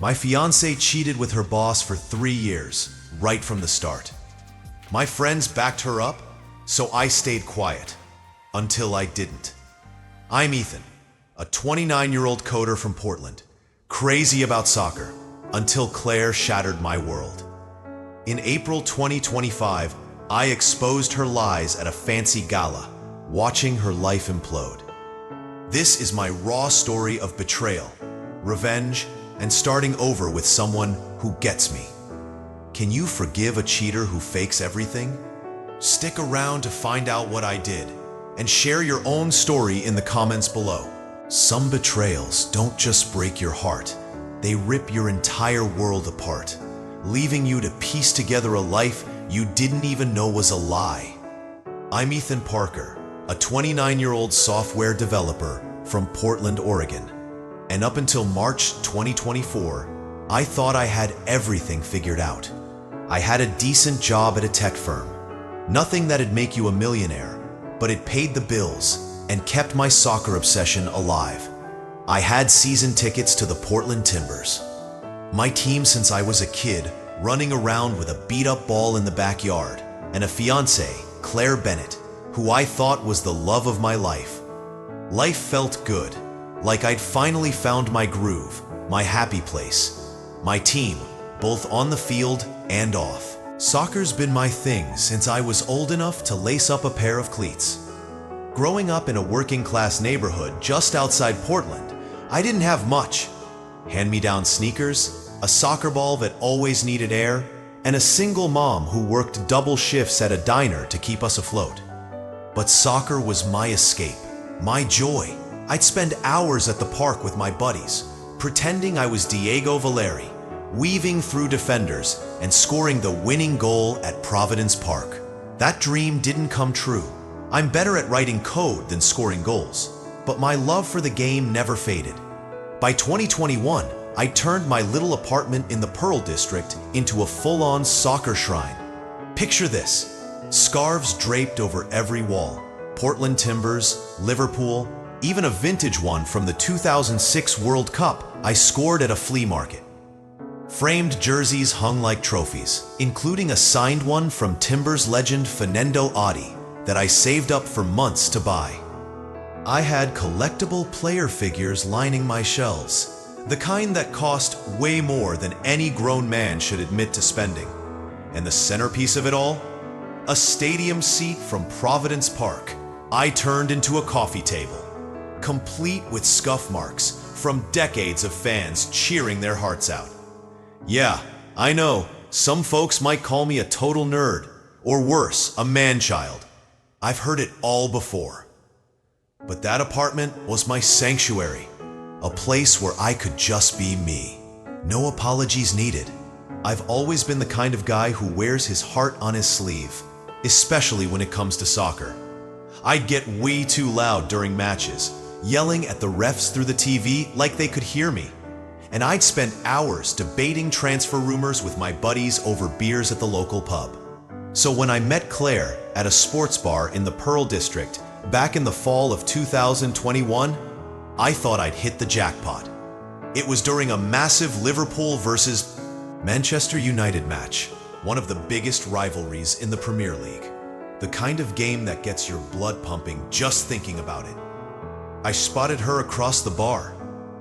My fiance cheated with her boss for 3 years, right from the start. My friends backed her up, so I stayed quiet. Until I didn't. I'm Ethan, a 29-year-old coder from Portland, crazy about soccer, until Claire shattered my world. In April 2025, I exposed her lies at a fancy gala, watching her life implode. This is my raw story of betrayal, revenge, and starting over with someone who gets me. Can you forgive a cheater who fakes everything? Stick around to find out what I did, and share your own story in the comments below. Some betrayals don't just break your heart, they rip your entire world apart, leaving you to piece together a life you didn't even know was a lie. I'm Ethan Parker, a 29-year-old software developer from Portland, Oregon. And up until March 2024, I thought I had everything figured out. I had a decent job at a tech firm. Nothing that'd make you a millionaire, but it paid the bills and kept my soccer obsession alive. I had season tickets to the Portland Timbers. My team since I was a kid, running around with a beat-up ball in the backyard, and a fiancée, Claire Bennett, who I thought was the love of my life. Life felt good, like I'd finally found my groove, my happy place, my team, both on the field and off. Soccer's been my thing since I was old enough to lace up a pair of cleats. Growing up in a working-class neighborhood just outside Portland, I didn't have much. Hand-me-down sneakers, a soccer ball that always needed air, and a single mom who worked double shifts at a diner to keep us afloat. But soccer was my escape, my joy. I'd spend hours at the park with my buddies, pretending I was Diego Valeri, weaving through defenders and scoring the winning goal at Providence Park. That dream didn't come true. I'm better at writing code than scoring goals, but my love for the game never faded. By 2021, I turned my little apartment in the Pearl District into a full-on soccer shrine. Picture this: scarves draped over every wall, Portland Timbers, Liverpool, even a vintage one from the 2006 World Cup I scored at a flea market. Framed jerseys hung like trophies, including a signed one from Timbers legend Fernando Adi that I saved up for months to buy. I had collectible player figures lining my shelves, the kind that cost way more than any grown man should admit to spending. And the centerpiece of it all? A stadium seat from Providence Park I turned into a coffee table, complete with scuff marks from decades of fans cheering their hearts out. Yeah, I know, some folks might call me a total nerd, or worse, a man-child. I've heard it all before. But that apartment was my sanctuary, a place where I could just be me. No apologies needed. I've always been the kind of guy who wears his heart on his sleeve, especially when it comes to soccer. I'd get way too loud during matches, yelling at the refs through the TV like they could hear me. And I'd spend hours debating transfer rumors with my buddies over beers at the local pub. So when I met Claire at a sports bar in the Pearl District back in the fall of 2021, I thought I'd hit the jackpot. It was during a massive Liverpool versus Manchester United match, one of the biggest rivalries in the Premier League. The kind of game that gets your blood pumping just thinking about it. I spotted her across the bar,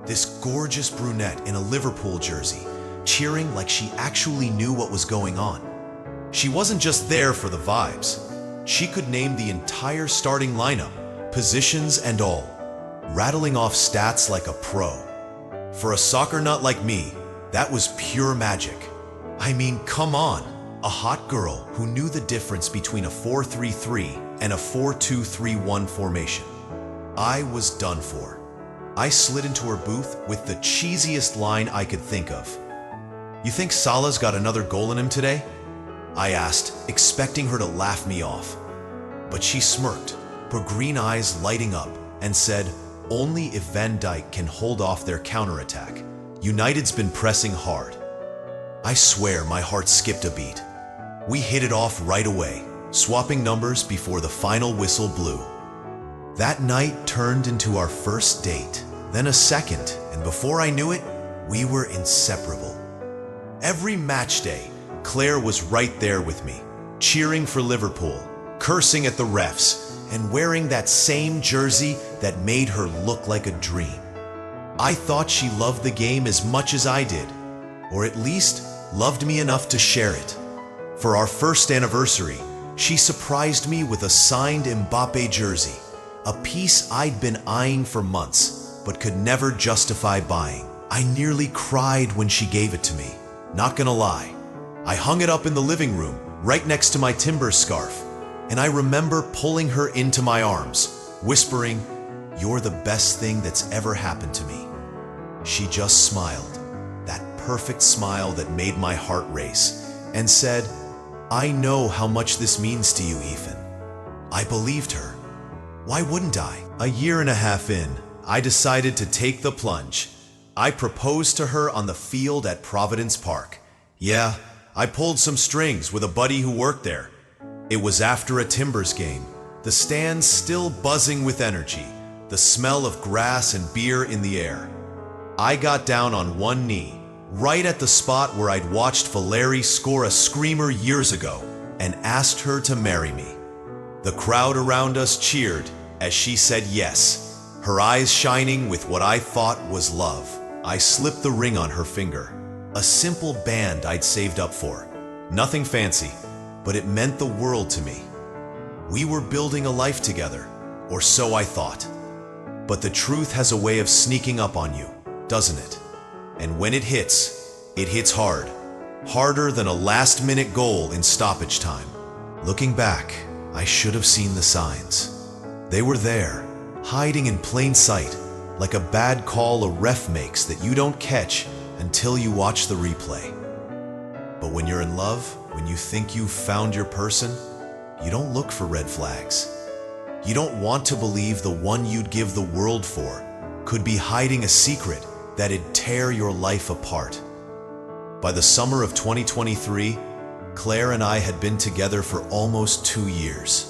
this gorgeous brunette in a Liverpool jersey, cheering like she actually knew what was going on. She wasn't just there for the vibes. She could name the entire starting lineup, positions and all, rattling off stats like a pro. For a soccer nut like me, that was pure magic. I mean, come on, a hot girl who knew the difference between a 4-3-3 and a 4-2-3-1 formation. I was done for. I slid into her booth with the cheesiest line I could think of. "You think Salah's got another goal in him today?" I asked, expecting her to laugh me off. But she smirked, her green eyes lighting up, and said, "Only if Van Dijk can hold off their counterattack. United's been pressing hard." I swear my heart skipped a beat. We hit it off right away, swapping numbers before the final whistle blew. That night turned into our first date, then a second, and before I knew it, We were inseparable. Every match day, Claire was right there with me, cheering for Liverpool, cursing at the refs, and wearing that same jersey that made her look like a dream. I thought she loved the game as much as I did, or at least loved me enough to share it. For our first anniversary, she surprised me with a signed Mbappe jersey, a piece I'd been eyeing for months, but could never justify buying. I nearly cried when she gave it to me. Not gonna lie, I hung it up in the living room, right next to my timber scarf, and I remember pulling her into my arms, whispering, "You're the best thing that's ever happened to me." She just smiled, that perfect smile that made my heart race, and said, "I know how much this means to you, Ethan." I believed her. Why wouldn't I? A year and a half in, I decided to take the plunge. I proposed to her on the field at Providence Park. Yeah, I pulled some strings with a buddy who worked there. It was after a Timbers game, the stands still buzzing with energy, the smell of grass and beer in the air. I got down on one knee, right at the spot where I'd watched Valeri score a screamer years ago, and asked her to marry me. The crowd around us cheered as she said yes, her eyes shining with what I thought was love. I slipped the ring on her finger, a simple band I'd saved up for. Nothing fancy, but it meant the world to me. We were building a life together, or so I thought. But the truth has a way of sneaking up on you, doesn't it? And when it hits hard. Harder than a last-minute goal in stoppage time. Looking back, I should have seen the signs. They were there, hiding in plain sight, like a bad call a ref makes that you don't catch until you watch the replay. But when you're in love, when you think you've found your person, you don't look for red flags. You don't want to believe the one you'd give the world for could be hiding a secret that'd tear your life apart. By the summer of 2023, Claire and I had been together for almost 2 years,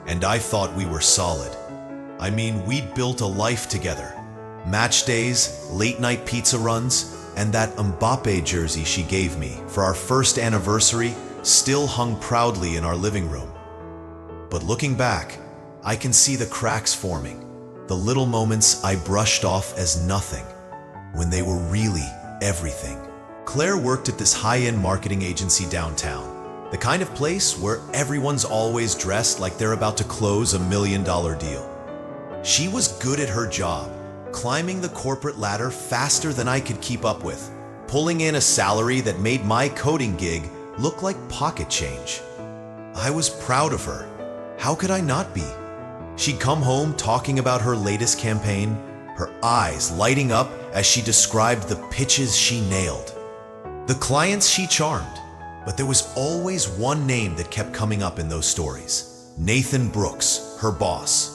and I thought we were solid. I mean, we'd built a life together. Match days, late-night pizza runs, and that Mbappe jersey she gave me for our first anniversary still hung proudly in our living room. But looking back, I can see the cracks forming, the little moments I brushed off as nothing, when they were really everything. Claire worked at this high-end marketing agency downtown, the kind of place where everyone's always dressed like they're about to close $1 million deal. She was good at her job, climbing the corporate ladder faster than I could keep up with, pulling in a salary that made my coding gig look like pocket change. I was proud of her. How could I not be? She'd come home talking about her latest campaign, her eyes lighting up as she described the pitches she nailed, the clients she charmed. But there was always one name that kept coming up in those stories: Nathan Brooks, her boss.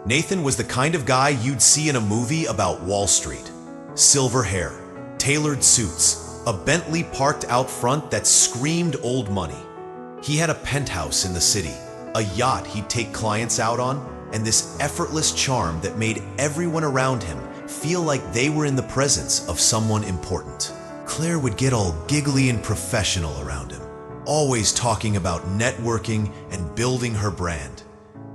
Nathan was the kind of guy you'd see in a movie about Wall Street. Silver hair, tailored suits, a Bentley parked out front that screamed old money. He had a penthouse in the city, a yacht he'd take clients out on, and this effortless charm that made everyone around him feel like they were in the presence of someone important. Claire would get all giggly and professional around him, always talking about networking and building her brand.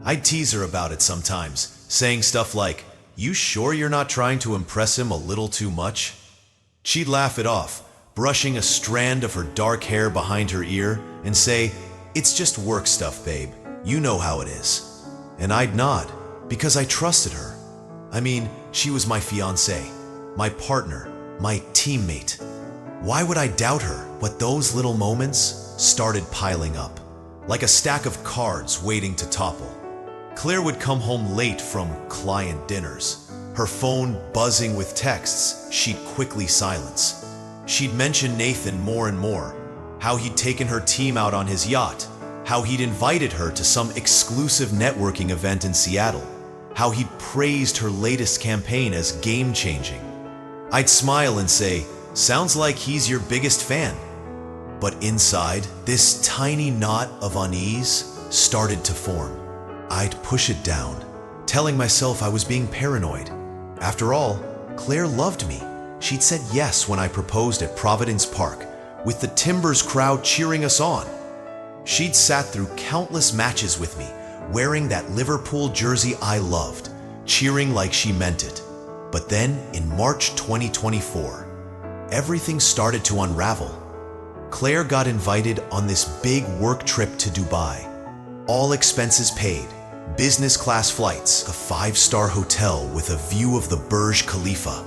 I'd tease her about it sometimes, saying stuff like, "You sure you're not trying to impress him a little too much?" She'd laugh it off, brushing a strand of her dark hair behind her ear, and say, "It's just work stuff, babe. You know how it is." And I'd nod, because I trusted her. I mean, she was my fiancée, my partner, my teammate. Why would I doubt her? But those little moments started piling up, like a stack of cards waiting to topple. Claire would come home late from client dinners, her phone buzzing with texts she'd quickly silence. She'd mention Nathan more and more, how he'd taken her team out on his yacht, how he'd invited her to some exclusive networking event in Seattle, how he'd praised her latest campaign as game-changing. I'd smile and say, "Sounds like he's your biggest fan." But inside, this tiny knot of unease started to form. I'd push it down, telling myself I was being paranoid. After all, Claire loved me, She'd said yes when I proposed at Providence Park, with the Timbers crowd cheering us on. She'd sat through countless matches with me, wearing that Liverpool jersey I loved, cheering like she meant it. But then, in March 2024, everything started to unravel. Claire got invited on this big work trip to Dubai. All expenses paid, business class flights, a 5-star hotel with a view of the Burj Khalifa.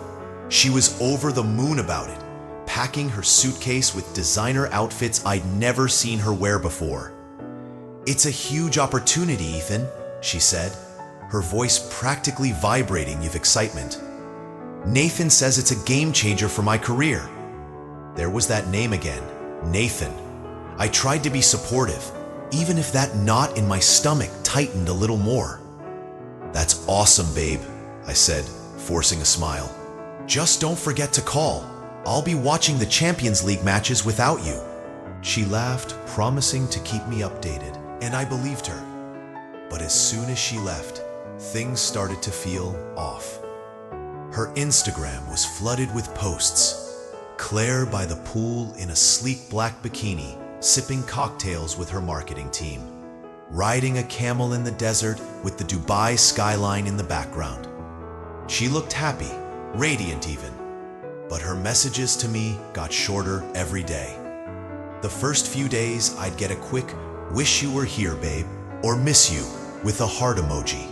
She was over the moon about it, packing her suitcase with designer outfits I'd never seen her wear before. "It's a huge opportunity, Ethan," she said, her voice practically vibrating with excitement. "Nathan says it's a game changer for my career." There was that name again, Nathan. I tried to be supportive, even if that knot in my stomach tightened a little more. "That's awesome, babe," I said, forcing a smile. "Just don't forget to call. I'll be watching the Champions League matches without you." She laughed, promising to keep me updated, and I believed her. But as soon as she left, things started to feel off. Her Instagram was flooded with posts. Claire by the pool in a sleek black bikini, sipping cocktails with her marketing team. Riding a camel in the desert with the Dubai skyline in the background. She looked happy, radiant even. But her messages to me got shorter every day. The first few days, I'd get a quick, "Wish you were here, babe," or "Miss you," with a heart emoji.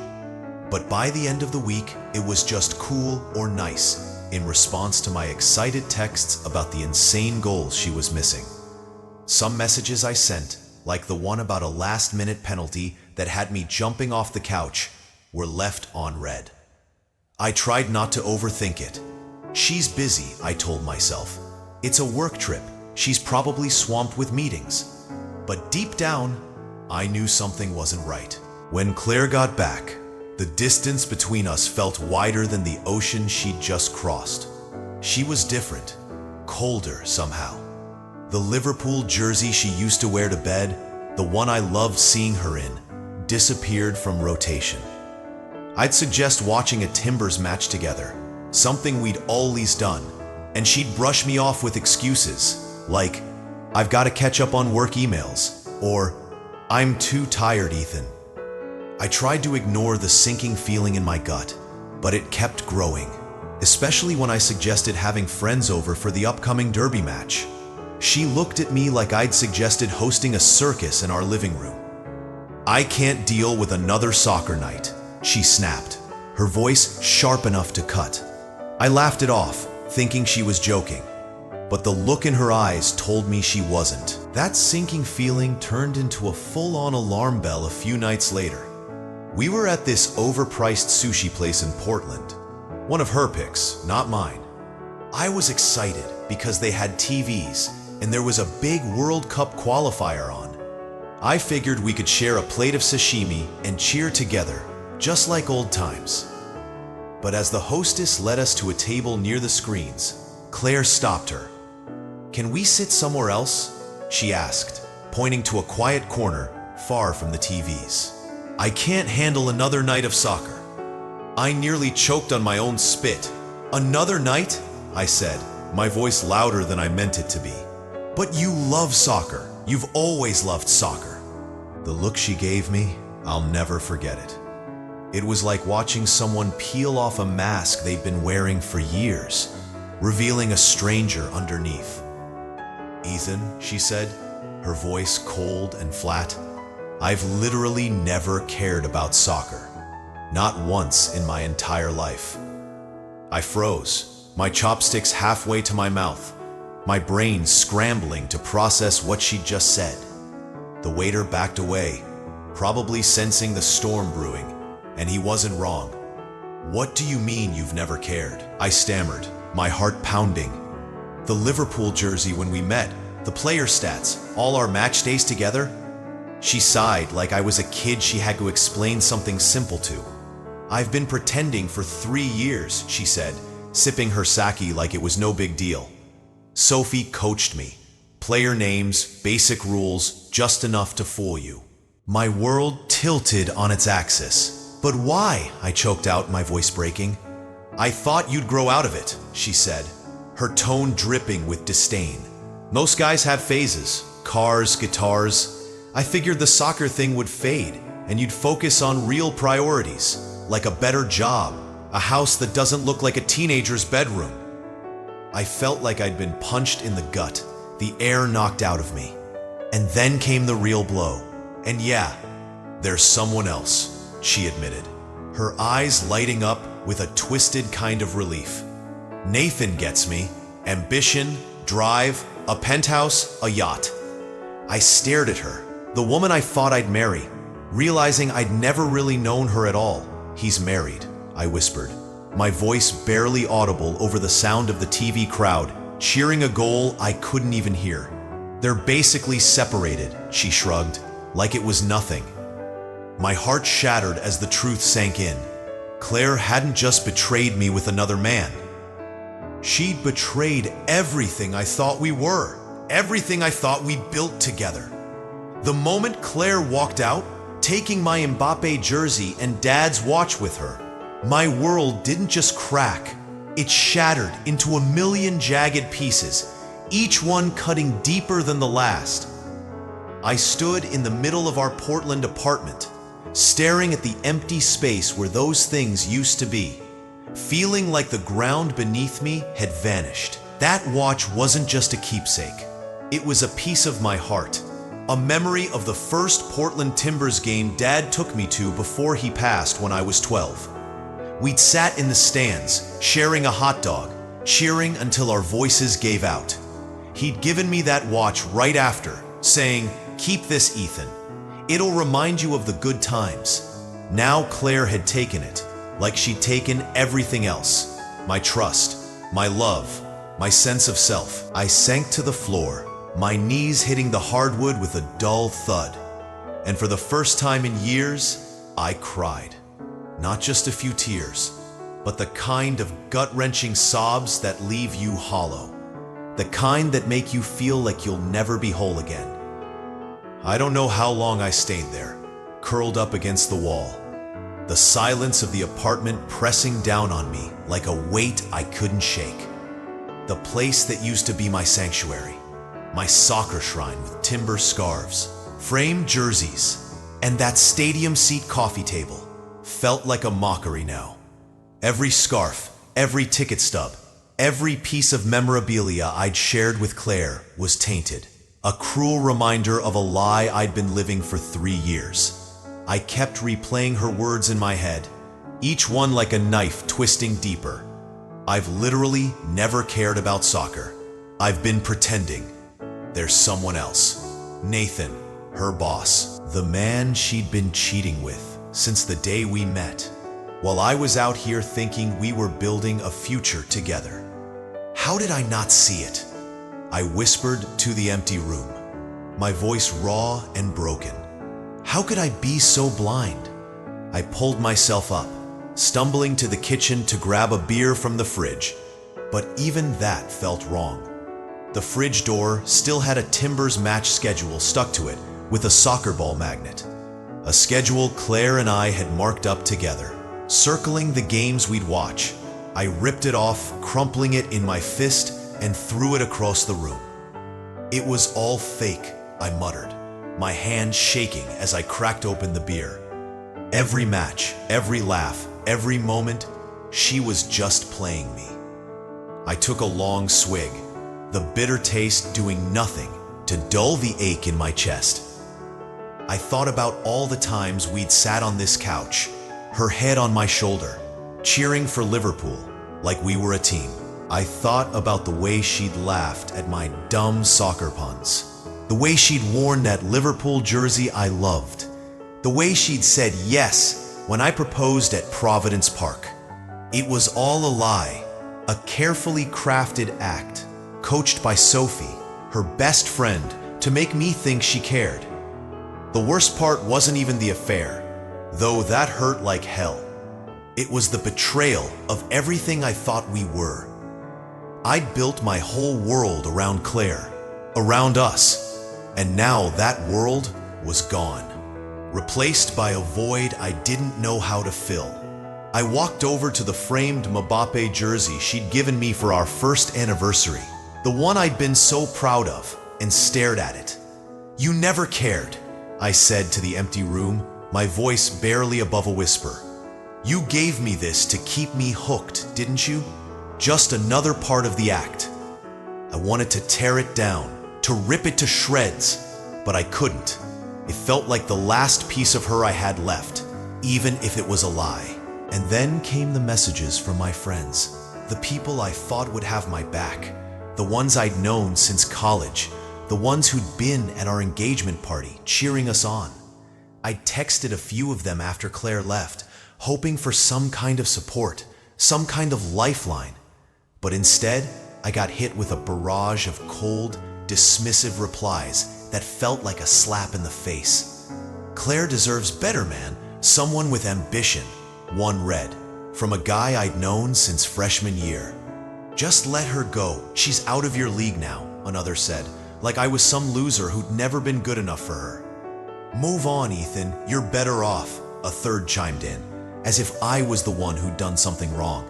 But by the end of the week, it was just "cool" or "nice," in response to my excited texts about the insane goals she was missing. Some messages I sent, like the one about a last-minute penalty that had me jumping off the couch, were left unread. I tried not to overthink it. She's busy, I told myself. It's a work trip. She's probably swamped with meetings. But deep down, I knew something wasn't right. When Claire got back, the distance between us felt wider than the ocean she'd just crossed. She was different, colder somehow. The Liverpool jersey she used to wear to bed, the one I loved seeing her in, disappeared from rotation. I'd suggest watching a Timbers match together, something we'd always done, and she'd brush me off with excuses, like, "I've got to catch up on work emails," or "I'm too tired, Ethan." I tried to ignore the sinking feeling in my gut, but it kept growing, especially when I suggested having friends over for the upcoming derby match. She looked at me like I'd suggested hosting a circus in our living room. "I can't deal with another soccer night," she snapped, her voice sharp enough to cut. I laughed it off, thinking she was joking, but the look in her eyes told me she wasn't. That sinking feeling turned into a full-on alarm bell a few nights later. We were at this overpriced sushi place in Portland. One of her picks, not mine. I was excited because they had TVs and there was a big World Cup qualifier on. I figured we could share a plate of sashimi and cheer together, just like old times. But as the hostess led us to a table near the screens, Claire stopped her. "Can we sit somewhere else?" she asked, pointing to a quiet corner far from the TVs. "I can't handle another night of soccer." I nearly choked on my own spit. "Another night?" I said, my voice louder than I meant it to be. "But you love soccer. You've always loved soccer." The look she gave me, I'll never forget it. It was like watching someone peel off a mask they'd been wearing for years, revealing a stranger underneath. "Ethan," she said, her voice cold and flat, "I've literally never cared about soccer. Not once in my entire life." I froze, my chopsticks halfway to my mouth, my brain scrambling to process what she'd just said. The waiter backed away, probably sensing the storm brewing, and he wasn't wrong. "What do you mean you've never cared?" I stammered, my heart pounding. "The Liverpool jersey when we met, the player stats, all our match days together." She sighed like I was a kid she had to explain something simple to. "I've been pretending for 3 years," she said, sipping her sake like it was no big deal. "Sophie coached me. Player names, basic rules, just enough to fool you." My world tilted on its axis. "But why?" I choked out, my voice breaking. "I thought you'd grow out of it," she said, her tone dripping with disdain. Most guys have phases, cars, guitars. I figured the soccer thing would fade and you'd focus on real priorities, like a better job, a house that doesn't look like a teenager's bedroom. I felt like I'd been punched in the gut, the air knocked out of me. And then came the real blow. And yeah, there's someone else, she admitted, her eyes lighting up with a twisted kind of relief. Nathan gets me. Ambition, drive, a penthouse, a yacht. I stared at her, the woman I thought I'd marry, realizing I'd never really known her at all. He's married, I whispered, my voice barely audible over the sound of the TV crowd, cheering a goal I couldn't even hear. They're basically separated, she shrugged, like it was nothing. My heart shattered as the truth sank in. Claire hadn't just betrayed me with another man. She'd betrayed everything I thought we were, everything I thought we built together. The moment Claire walked out, taking my Mbappe jersey and Dad's watch with her, my world didn't just crack, it shattered into a million jagged pieces, each one cutting deeper than the last. I stood in the middle of our Portland apartment, staring at the empty space where those things used to be, feeling like the ground beneath me had vanished. That watch wasn't just a keepsake. It was a piece of my heart, a memory of the first Portland Timbers game Dad took me to before he passed when I was 12. We'd sat in the stands, sharing a hot dog, cheering until our voices gave out. He'd given me that watch right after, saying, "Keep this, Ethan. It'll remind you of the good times." Now Claire had taken it, like she'd taken everything else. My trust, my love, my sense of self. I sank to the floor, my knees hitting the hardwood with a dull thud. And for the first time in years, I cried. Not just a few tears, but the kind of gut-wrenching sobs that leave you hollow. The kind that make you feel like you'll never be whole again. I don't know how long I stayed there, curled up against the wall. The silence of the apartment pressing down on me like a weight I couldn't shake. The place that used to be my sanctuary, my soccer shrine with timber scarves, framed jerseys, and that stadium seat coffee table felt like a mockery now. Every scarf, every ticket stub, every piece of memorabilia I'd shared with Claire was tainted. A cruel reminder of a lie I'd been living for 3 years. I kept replaying her words in my head, each one like a knife twisting deeper. I've literally never cared about soccer. I've been pretending. There's someone else. Nathan, her boss, the man she'd been cheating with since the day we met, while I was out here thinking we were building a future together. How did I not see it? I whispered to the empty room, my voice raw and broken. How could I be so blind? I pulled myself up, stumbling to the kitchen to grab a beer from the fridge, but even that felt wrong. The fridge door still had a Timbers match schedule stuck to it with a soccer ball magnet. A schedule Claire and I had marked up together, circling the games we'd watch. I ripped it off, crumpling it in my fist, and threw it across the room. It was all fake, I muttered, my hand shaking as I cracked open the beer. Every match, every laugh, every moment, she was just playing me. I took a long swig, the bitter taste doing nothing to dull the ache in my chest. I thought about all the times we'd sat on this couch, her head on my shoulder, cheering for Liverpool like we were a team. I thought about the way she'd laughed at my dumb soccer puns, the way she'd worn that Liverpool jersey I loved, the way she'd said yes when I proposed at Providence Park. It was all a lie, a carefully crafted act, coached by Sophie, her best friend, to make me think she cared. The worst part wasn't even the affair, though that hurt like hell. It was the betrayal of everything I thought we were. I'd built my whole world around Claire, around us, and now that world was gone, replaced by a void I didn't know how to fill. I walked over to the framed Mbappe jersey she'd given me for our first anniversary, the one I'd been so proud of, and stared at it. "You never cared," I said to the empty room, my voice barely above a whisper. "You gave me this to keep me hooked, didn't you? Just another part of the act." I wanted to tear it down, to rip it to shreds, but I couldn't. It felt like the last piece of her I had left, even if it was a lie. And then came the messages from my friends, the people I thought would have my back, the ones I'd known since college, the ones who'd been at our engagement party, cheering us on. I texted a few of them after Claire left, hoping for some kind of support, some kind of lifeline. But instead, I got hit with a barrage of cold, dismissive replies that felt like a slap in the face. "Claire deserves better, man. Someone with ambition," one read, from a guy I'd known since freshman year. "Just let her go. She's out of your league now," another said, like I was some loser who'd never been good enough for her. "Move on, Ethan. You're better off," a third chimed in, as if I was the one who'd done something wrong.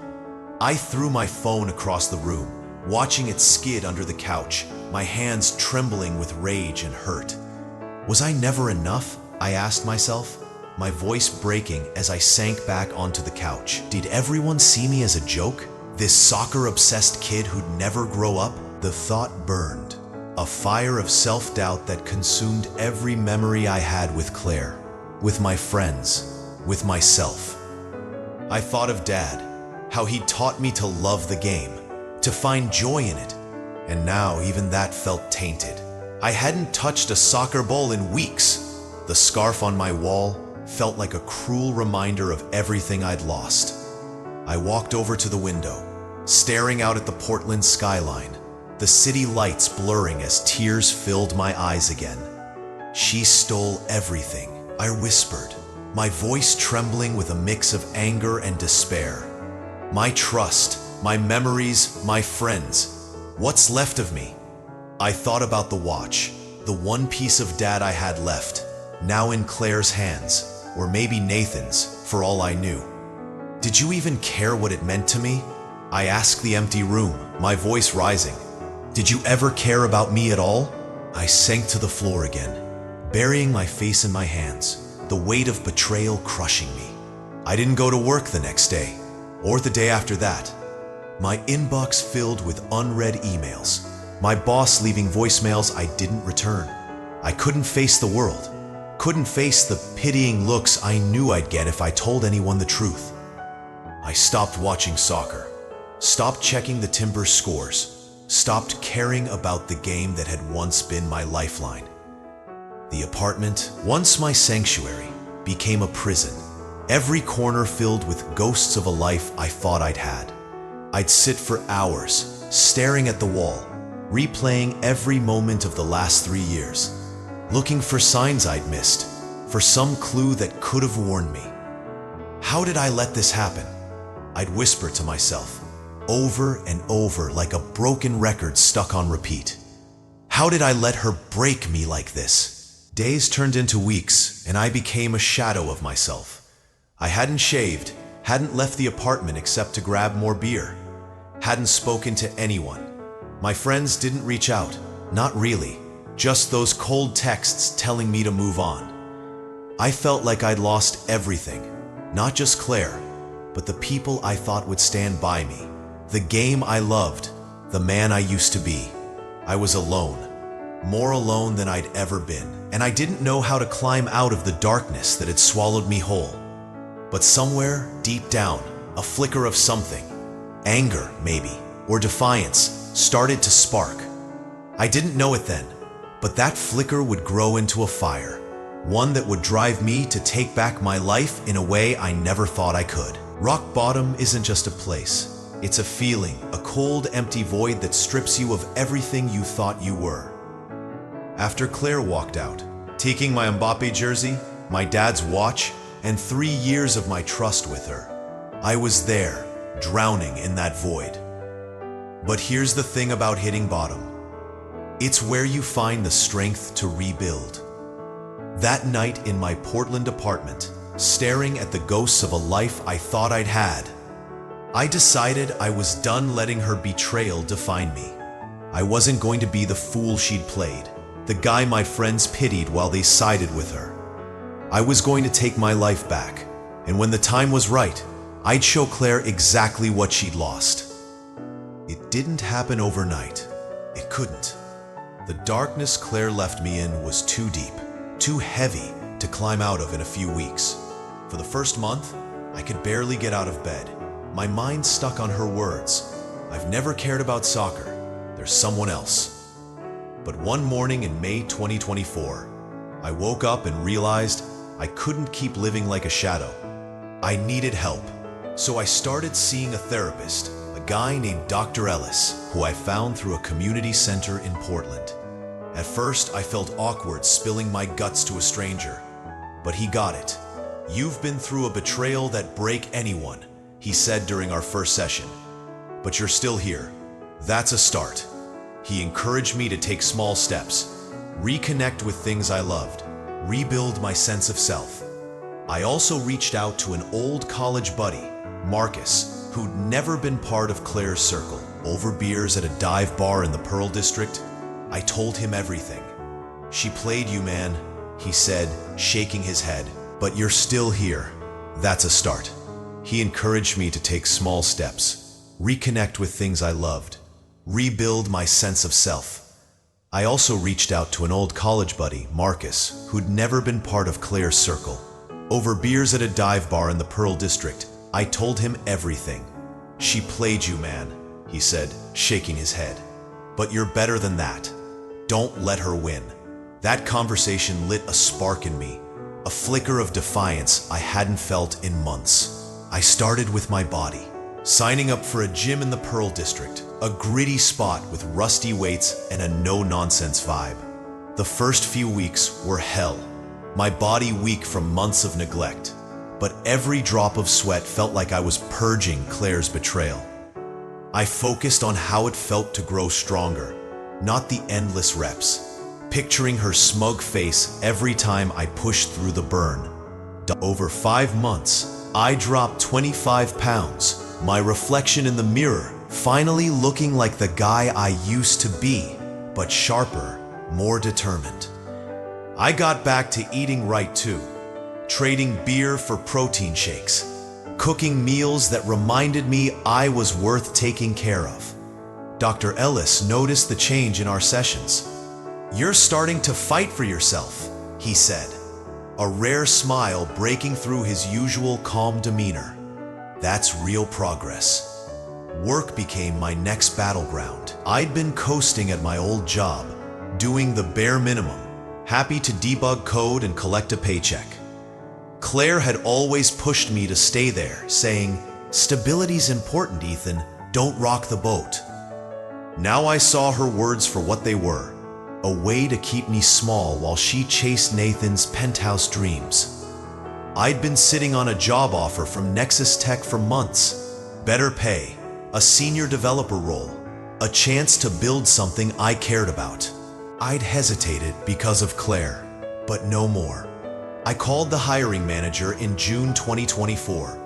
I threw my phone across the room, watching it skid under the couch, my hands trembling with rage and hurt. Was I never enough? I asked myself, my voice breaking as I sank back onto the couch. Did everyone see me as a joke? This soccer-obsessed kid who'd never grow up? The thought burned, a fire of self-doubt that consumed every memory I had with Claire, with my friends, with myself. I thought of Dad, how he taught me to love the game, to find joy in it, and now even that felt tainted. I hadn't touched a soccer ball in weeks. The scarf on my wall felt like a cruel reminder of everything I'd lost. I walked over to the window, staring out at the Portland skyline, the city lights blurring as tears filled my eyes again. "She stole everything," I whispered, my voice trembling with a mix of anger and despair. "My trust, my memories, my friends. What's left of me?" I thought about the watch, the one piece of Dad I had left, now in Claire's hands, or maybe Nathan's, for all I knew. "Did you even care what it meant to me?" I asked the empty room, my voice rising. "Did you ever care about me at all?" I sank to the floor again, burying my face in my hands, the weight of betrayal crushing me. I didn't go to work the next day, or the day after that. My inbox filled with unread emails, my boss leaving voicemails I didn't return. I couldn't face the world, couldn't face the pitying looks I knew I'd get if I told anyone the truth. I stopped watching soccer, stopped checking the Timbers scores, stopped caring about the game that had once been my lifeline. The apartment, once my sanctuary, became a prison, every corner filled with ghosts of a life I thought I'd had. I'd sit for hours, staring at the wall, replaying every moment of the last 3 years, looking for signs I'd missed, for some clue that could have warned me. How did I let this happen? I'd whisper to myself, over and over like a broken record stuck on repeat. How did I let her break me like this? Days turned into weeks, and I became a shadow of myself. I hadn't shaved, hadn't left the apartment except to grab more beer, hadn't spoken to anyone. My friends didn't reach out, not really, just those cold texts telling me to move on. I felt like I'd lost everything, not just Claire, but the people I thought would stand by me, the game I loved, the man I used to be. I was alone, more alone than I'd ever been, and I didn't know how to climb out of the darkness that had swallowed me whole. But somewhere, deep down, a flicker of something, anger maybe, or defiance, started to spark. I didn't know it then, but that flicker would grow into a fire, one that would drive me to take back my life in a way I never thought I could. Rock bottom isn't just a place. It's a feeling, a cold, empty void that strips you of everything you thought you were. After Claire walked out, taking my Mbappe jersey, my dad's watch, and 3 years of my trust with her, I was there, drowning in that void. But here's the thing about hitting bottom. It's where you find the strength to rebuild. That night in my Portland apartment, staring at the ghosts of a life I thought I'd had. I decided I was done letting her betrayal define me. I wasn't going to be the fool she'd played, the guy my friends pitied while they sided with her. I was going to take my life back, and when the time was right, I'd show Claire exactly what she'd lost. It didn't happen overnight. It couldn't. The darkness Claire left me in was too deep, too heavy to climb out of in a few weeks. For the first month, I could barely get out of bed. My mind stuck on her words. I've never cared about soccer. There's someone else. But one morning in May 2024, I woke up and realized I couldn't keep living like a shadow. I needed help. So I started seeing a therapist, a guy named Dr. Ellis, who I found through a community center in Portland. At first, I felt awkward spilling my guts to a stranger, but he got it. "You've been through a betrayal that break anyone," he said during our first session. "But you're still here. That's a start." He encouraged me to take small steps, reconnect with things I loved, rebuild my sense of self. I also reached out to an old college buddy, Marcus, who'd never been part of Claire's circle. Over beers at a dive bar in the Pearl District, I told him everything. "She played you, man," he said, shaking his head. "But you're still here. That's a start." He encouraged me to take small steps, reconnect with things I loved, rebuild my sense of self. I also reached out to an old college buddy, Marcus, who'd never been part of Claire's circle. Over beers at a dive bar in the Pearl District, I told him everything. "She played you, man," he said, shaking his head. "But you're better than that. Don't let her win." That conversation lit a spark in me, a flicker of defiance I hadn't felt in months. I started with my body, signing up for a gym in the Pearl District, a gritty spot with rusty weights and a no-nonsense vibe. The first few weeks were hell, my body weak from months of neglect, but every drop of sweat felt like I was purging Claire's betrayal. I focused on how it felt to grow stronger, not the endless reps, picturing her smug face every time I pushed through the burn. Over 5 months, I dropped 25 pounds, my reflection in the mirror finally looking like the guy I used to be, but sharper, more determined. I got back to eating right too, trading beer for protein shakes, cooking meals that reminded me I was worth taking care of. Dr. Ellis noticed the change in our sessions. "You're starting to fight for yourself," he said, a rare smile breaking through his usual calm demeanor. That's real progress. Work became my next battleground. I'd been coasting at my old job, doing the bare minimum, happy to debug code and collect a paycheck. Claire had always pushed me to stay there, saying, "Stability's important, Ethan. Don't rock the boat." Now I saw her words for what they were, a way to keep me small while she chased Nathan's penthouse dreams. I'd been sitting on a job offer from Nexus Tech for months. Better pay, a senior developer role, a chance to build something I cared about. I'd hesitated because of Claire, but no more. I called the hiring manager in June 2024.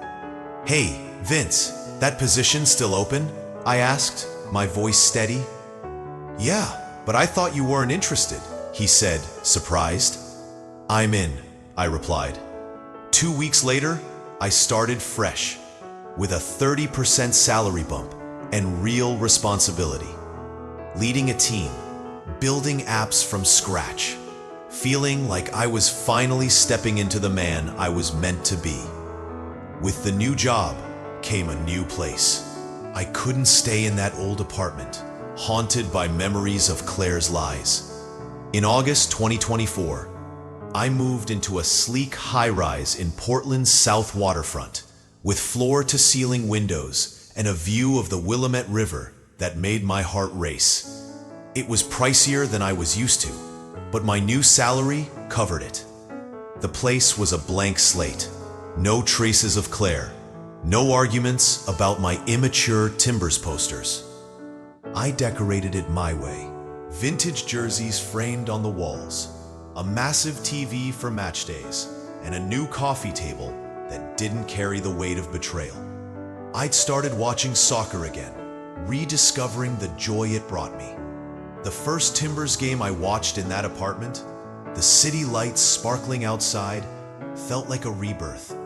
"Hey, Vince, that position still open?" I asked, my voice steady. "Yeah, but I thought you weren't interested," he said, surprised. "I'm in," I replied. 2 weeks later, I started fresh, with a 30% salary bump and real responsibility. Leading a team, building apps from scratch, feeling like I was finally stepping into the man I was meant to be. With the new job came a new place. I couldn't stay in that old apartment, haunted by memories of Claire's lies. In August 2024, I moved into a sleek high-rise in Portland's South Waterfront, with floor-to-ceiling windows and a view of the Willamette River that made my heart race. It was pricier than I was used to, but my new salary covered it. The place was a blank slate, no traces of Claire, no arguments about my immature Timbers posters. I decorated it my way. Vintage jerseys framed on the walls, a massive TV for match days, and a new coffee table that didn't carry the weight of betrayal. I'd started watching soccer again, rediscovering the joy it brought me. The first Timbers game I watched in that apartment, the city lights sparkling outside, felt like a rebirth,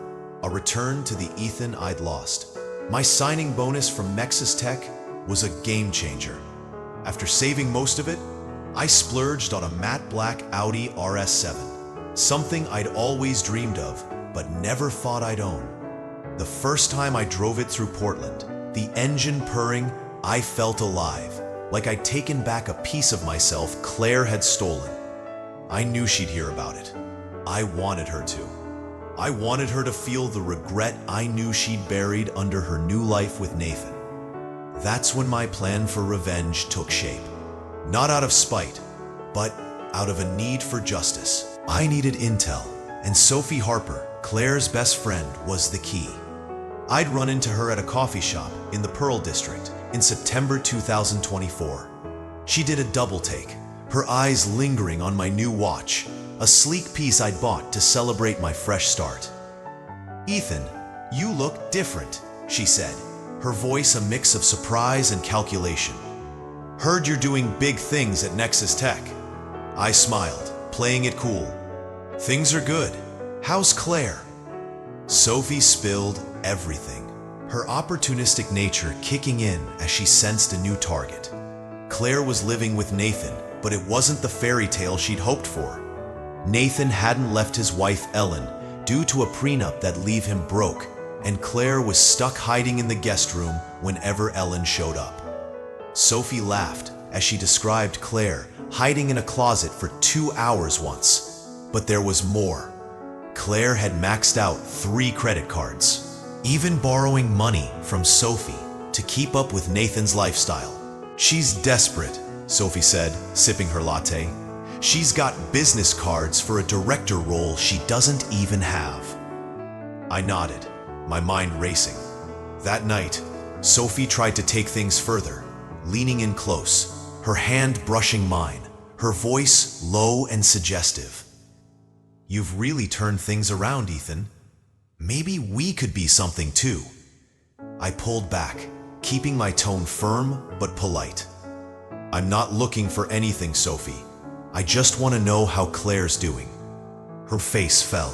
a return to the Ethan I'd lost. My signing bonus from Nexus Tech was a game changer. After saving most of it, I splurged on a matte black Audi RS7, something I'd always dreamed of, but never thought I'd own. The first time I drove it through Portland, the engine purring, I felt alive, like I'd taken back a piece of myself Claire had stolen. I knew she'd hear about it. I wanted her to. I wanted her to feel the regret I knew she'd buried under her new life with Nathan. That's when my plan for revenge took shape. Not out of spite, but out of a need for justice. I needed intel, and Sophie Harper, Claire's best friend, was the key. I'd run into her at a coffee shop in the Pearl District in September 2024. She did a double take, her eyes lingering on my new watch, a sleek piece I'd bought to celebrate my fresh start. "Ethan, you look different," she said, her voice a mix of surprise and calculation. "Heard you're doing big things at Nexus Tech." I smiled, playing it cool. "Things are good. How's Claire?" Sophie spilled everything, her opportunistic nature kicking in as she sensed a new target. Claire was living with Nathan, but it wasn't the fairy tale she'd hoped for. Nathan hadn't left his wife Ellen due to a prenup that'd leave him broke, and Claire was stuck hiding in the guest room whenever Ellen showed up. Sophie laughed as she described Claire hiding in a closet for 2 hours once. But there was more. Claire had maxed out 3 credit cards, even borrowing money from Sophie to keep up with Nathan's lifestyle. "She's desperate," Sophie said, sipping her latte. "She's got business cards for a director role she doesn't even have." I nodded, my mind racing. That night, Sophie tried to take things further, leaning in close, her hand brushing mine, her voice low and suggestive. "You've really turned things around, Ethan. Maybe we could be something too." I pulled back, keeping my tone firm but polite. "I'm not looking for anything, Sophie. I just want to know how Claire's doing." Her face fell,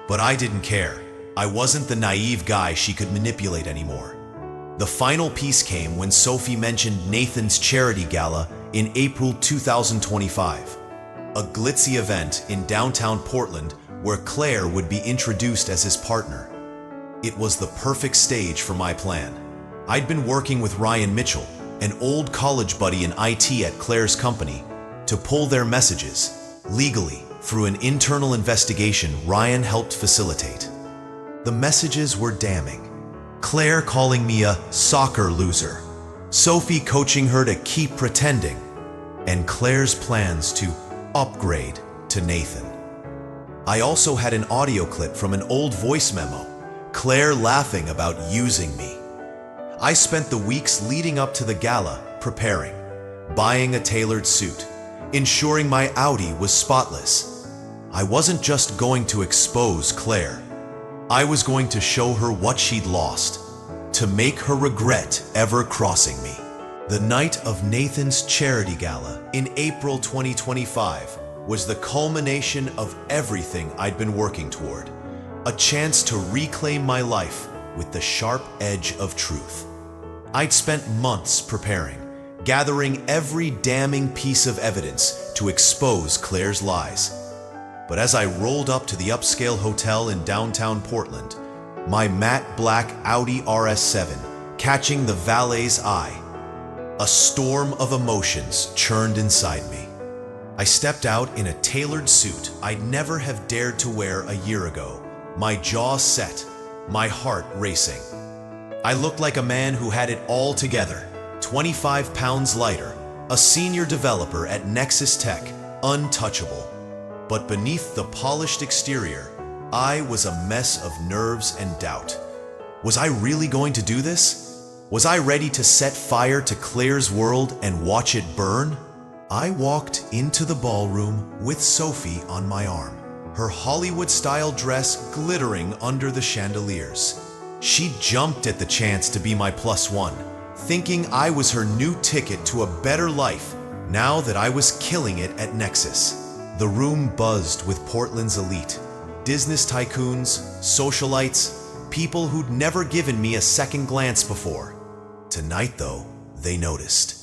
but I didn't care. I wasn't the naive guy she could manipulate anymore. The final piece came when Sophie mentioned Nathan's charity gala in April 2025, a glitzy event in downtown Portland where Claire would be introduced as his partner. It was the perfect stage for my plan. I'd been working with Ryan Mitchell, an old college buddy in IT at Claire's company, to pull their messages, legally, through an internal investigation Ryan helped facilitate. The messages were damning. Claire calling me a soccer loser, Sophie coaching her to keep pretending, and Claire's plans to upgrade to Nathan. I also had an audio clip from an old voice memo, Claire laughing about using me. I spent the weeks leading up to the gala preparing, buying a tailored suit, ensuring my Audi was spotless. I wasn't just going to expose Claire. I was going to show her what she'd lost, to make her regret ever crossing me. The night of Nathan's charity gala in April 2025 was the culmination of everything I'd been working toward, a chance to reclaim my life with the sharp edge of truth. I'd spent months preparing, gathering every damning piece of evidence to expose Claire's lies. But as I rolled up to the upscale hotel in downtown Portland, my matte black Audi RS7 catching the valet's eye, a storm of emotions churned inside me. I stepped out in a tailored suit I'd never have dared to wear a year ago, my jaw set, my heart racing. I looked like a man who had it all together, 25 pounds lighter, a senior developer at Nexus Tech, untouchable. But beneath the polished exterior, I was a mess of nerves and doubt. Was I really going to do this? Was I ready to set fire to Claire's world and watch it burn? I walked into the ballroom with Sophie on my arm, her Hollywood-style dress glittering under the chandeliers. She jumped at the chance to be my plus one, thinking I was her new ticket to a better life now that I was killing it at Nexus. The room buzzed with Portland's elite, business tycoons, socialites, people who'd never given me a second glance before. Tonight, though, they noticed.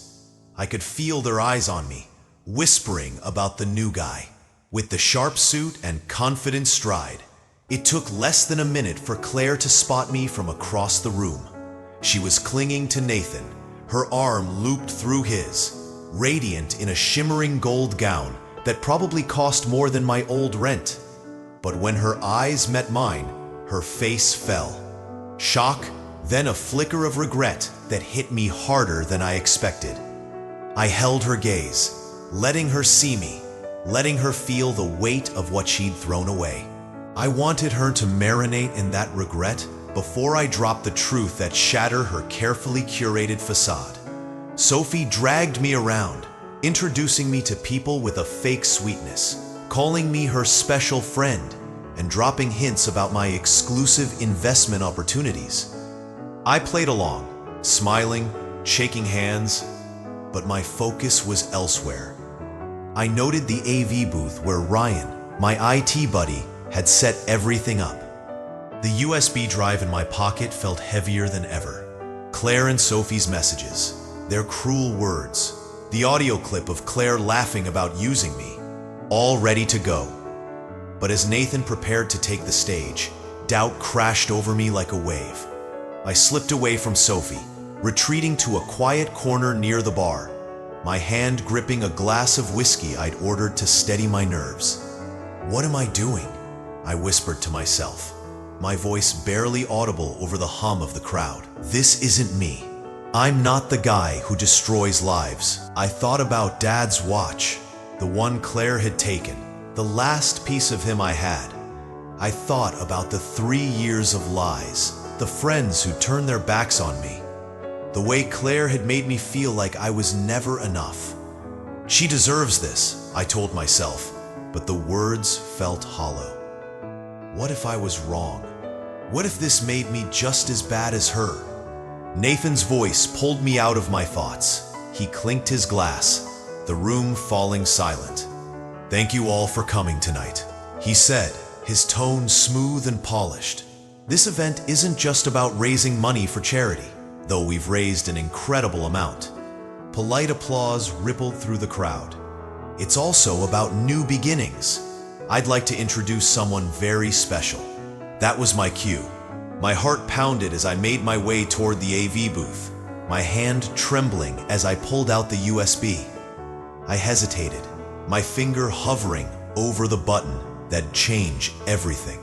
I could feel their eyes on me, whispering about the new guy. With the sharp suit and confident stride, it took less than a minute for Claire to spot me from across the room. She was clinging to Nathan, her arm looped through his, radiant in a shimmering gold gown that probably cost more than my old rent. But when her eyes met mine, her face fell. Shock, then a flicker of regret that hit me harder than I expected. I held her gaze, letting her see me, letting her feel the weight of what she'd thrown away. I wanted her to marinate in that regret before I dropped the truth that shattered her carefully curated facade. Sophie dragged me around, introducing me to people with a fake sweetness, calling me her special friend, and dropping hints about my exclusive investment opportunities. I played along, smiling, shaking hands, but my focus was elsewhere. I noted the AV booth where Ryan, my IT buddy, had set everything up. The USB drive in my pocket felt heavier than ever. Claire and Sophie's messages, their cruel words, the audio clip of Claire laughing about using me, all ready to go. But as Nathan prepared to take the stage, doubt crashed over me like a wave. I slipped away from Sophie, retreating to a quiet corner near the bar, my hand gripping a glass of whiskey I'd ordered to steady my nerves. "What am I doing?" I whispered to myself, my voice barely audible over the hum of the crowd. "This isn't me. I'm not the guy who destroys lives." I thought about Dad's watch, the one Claire had taken, the last piece of him I had. I thought about the 3 years of lies, the friends who turned their backs on me, the way Claire had made me feel like I was never enough. She deserves this, I told myself, but the words felt hollow. What if I was wrong? What if this made me just as bad as her? Nathan's voice pulled me out of my thoughts. He clinked his glass, the room falling silent. "Thank you all for coming tonight," he said, his tone smooth and polished. "This event isn't just about raising money for charity, though we've raised an incredible amount." Polite applause rippled through the crowd. "It's also about new beginnings. I'd like to introduce someone very special." That was my cue. My heart pounded as I made my way toward the AV booth, my hand trembling as I pulled out the USB. I hesitated, my finger hovering over the button that'd change everything.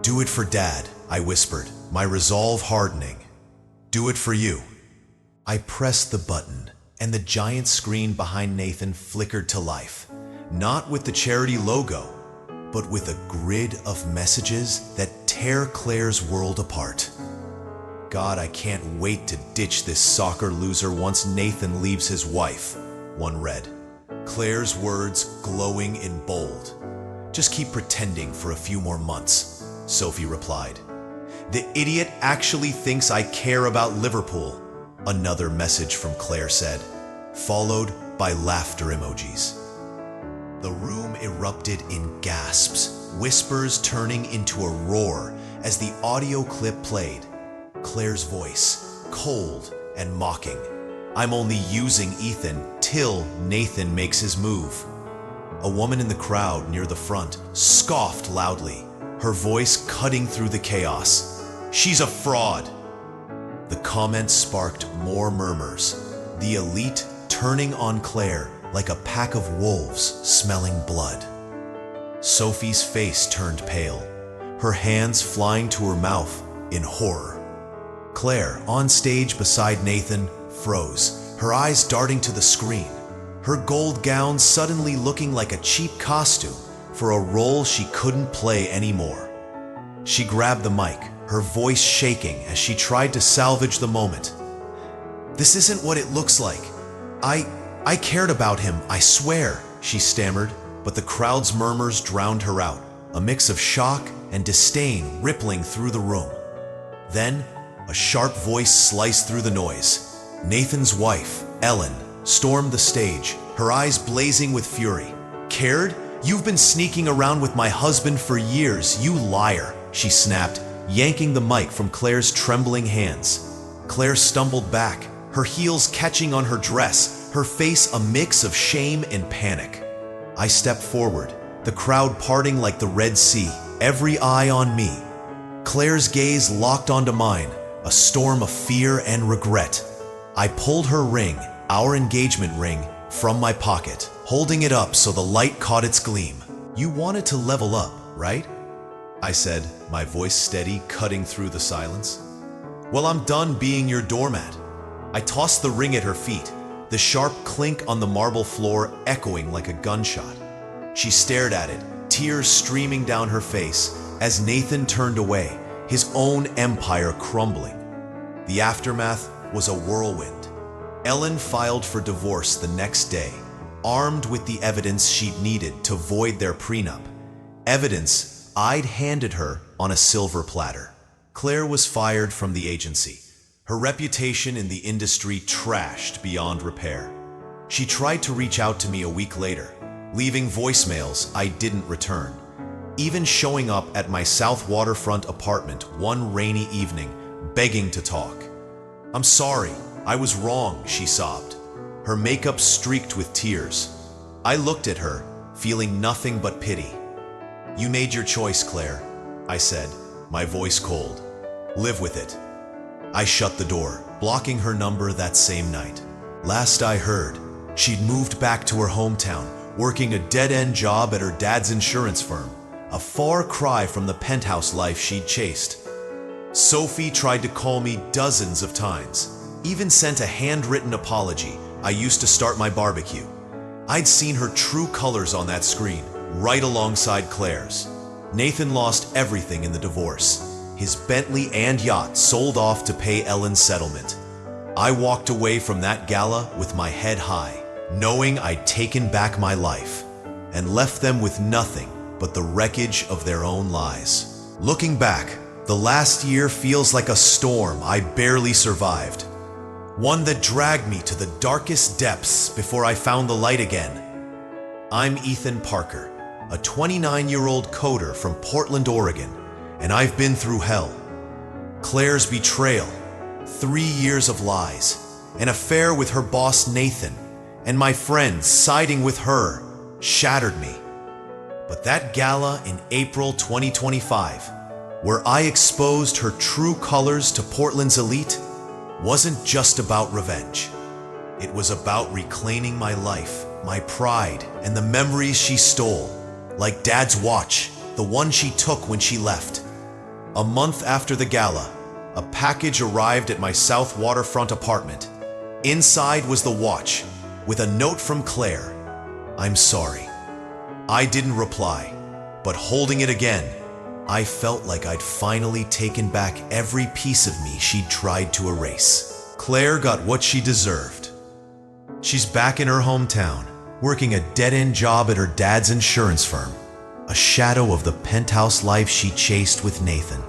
"Do it for Dad," I whispered, my resolve hardening. "Do it for you." I pressed the button, and the giant screen behind Nathan flickered to life, not with the charity logo, but with a grid of messages that tear Claire's world apart. "God, I can't wait to ditch this soccer loser once Nathan leaves his wife," one read. Claire's words glowing in bold. "Just keep pretending for a few more months," Sophie replied. "The idiot actually thinks I care about Liverpool," another message from Claire said, followed by laughter emojis. The room erupted in gasps, whispers turning into a roar as the audio clip played. Claire's voice, cold and mocking. "I'm only using Ethan till Nathan makes his move." A woman in the crowd near the front scoffed loudly, her voice cutting through the chaos. "She's a fraud." The comment sparked more murmurs, the elite turning on Claire like a pack of wolves smelling blood. Sophie's face turned pale, her hands flying to her mouth in horror. Claire, on stage beside Nathan, froze, her eyes darting to the screen, her gold gown suddenly looking like a cheap costume for a role she couldn't play anymore. She grabbed the mic, her voice shaking as she tried to salvage the moment. "This isn't what it looks like. I cared about him, I swear," she stammered, but the crowd's murmurs drowned her out, a mix of shock and disdain rippling through the room. Then, a sharp voice sliced through the noise. Nathan's wife, Ellen, stormed the stage, her eyes blazing with fury. "Cared? You've been sneaking around with my husband for years, you liar," she snapped, yanking the mic from Claire's trembling hands. Claire stumbled back, her heels catching on her dress, her face a mix of shame and panic. I stepped forward, the crowd parting like the Red Sea, every eye on me. Claire's gaze locked onto mine, a storm of fear and regret. I pulled her ring, our engagement ring, from my pocket, holding it up so the light caught its gleam. "You wanted to level up, right?" I said, my voice steady, cutting through the silence. "Well, I'm done being your doormat." I tossed the ring at her feet, the sharp clink on the marble floor echoing like a gunshot. She stared at it, tears streaming down her face, as Nathan turned away, his own empire crumbling. The aftermath was a whirlwind. Ellen filed for divorce the next day, armed with the evidence she'd needed to void their prenup. Evidence I'd handed her on a silver platter. Claire was fired from the agency, her reputation in the industry trashed beyond repair. She tried to reach out to me a week later, leaving voicemails I didn't return, even showing up at my South Waterfront apartment one rainy evening, begging to talk. "I'm sorry, I was wrong," she sobbed, her makeup streaked with tears. I looked at her, feeling nothing but pity. "You made your choice, Claire," I said, my voice cold. "Live with it." I shut the door, blocking her number that same night. Last I heard, she'd moved back to her hometown, working a dead-end job at her dad's insurance firm, a far cry from the penthouse life she'd chased. Sophie tried to call me dozens of times, even sent a handwritten apology I used to start my barbecue. I'd seen her true colors on that screen, right alongside Claire's. Nathan lost everything in the divorce. His Bentley and yacht sold off to pay Ellen's settlement. I walked away from that gala with my head high, knowing I'd taken back my life, and left them with nothing but the wreckage of their own lies. Looking back, the last year feels like a storm I barely survived. One that dragged me to the darkest depths before I found the light again. I'm Ethan Parker, a 29-year-old coder from Portland, Oregon, and I've been through hell. Claire's betrayal, 3 years of lies, an affair with her boss Nathan, and my friends siding with her shattered me. But that gala in April 2025, where I exposed her true colors to Portland's elite, wasn't just about revenge. It was about reclaiming my life, my pride, and the memories she stole, like Dad's watch, the one she took when she left. A month after the gala, a package arrived at my South Waterfront apartment. Inside was the watch, with a note from Claire. "I'm sorry." I didn't reply, but holding it again, I felt like I'd finally taken back every piece of me she'd tried to erase. Claire got what she deserved. She's back in her hometown, working a dead-end job at her dad's insurance firm, a shadow of the penthouse life she chased with Nathan.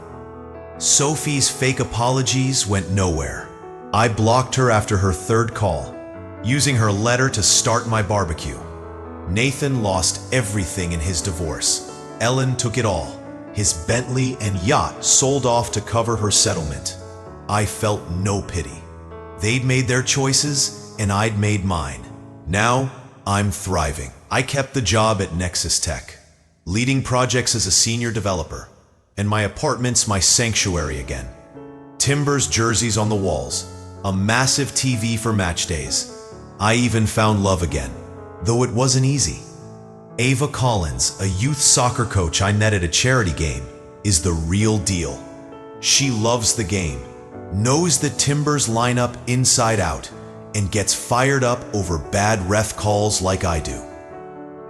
Sophie's fake apologies went nowhere. I blocked her after her third call, using her letter to start my barbecue. Nathan lost everything in his divorce. Ellen took it all. His Bentley and yacht sold off to cover her settlement. I felt no pity. They'd made their choices, and I'd made mine. Now, I'm thriving. I kept the job at Nexus Tech, leading projects as a senior developer, and my apartment's my sanctuary again. Timbers jerseys on the walls, a massive TV for match days. I even found love again, though it wasn't easy. Ava Collins, a youth soccer coach I met at a charity game, is the real deal. She loves the game, knows the Timbers lineup inside out, and gets fired up over bad ref calls like I do.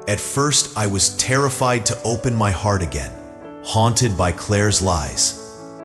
At first, I was terrified to open my heart again, haunted by Claire's lies.